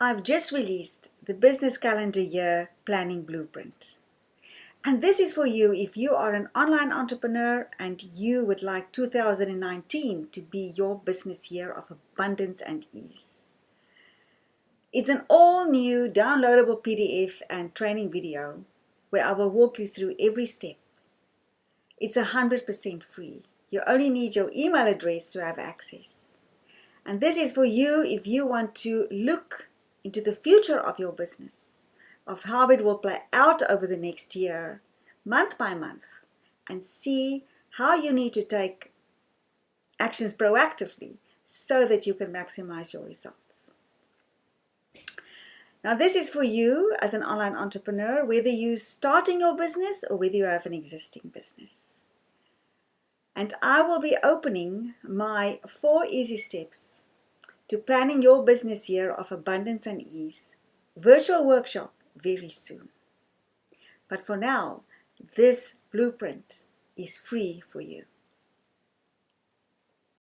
I've just released the Business Calendar Year Planning Blueprint. And this is for you if you are an online entrepreneur and you would like 2019 to be your business year of abundance and ease. It's an all-new downloadable PDF and training video where I will walk you through every step. It's 100% free. You only need your email address to have access. And this is for you if you want to look into the future of your business, of how it will play out over the next year, month by month, and see how you need to take actions proactively so that you can maximize your results. Now, this is for you as an online entrepreneur, whether you're starting your business or whether you have an existing business. And I will be opening my 4 easy steps to planning your business year of abundance and ease virtual workshop very soon. But for now, this blueprint is free for you.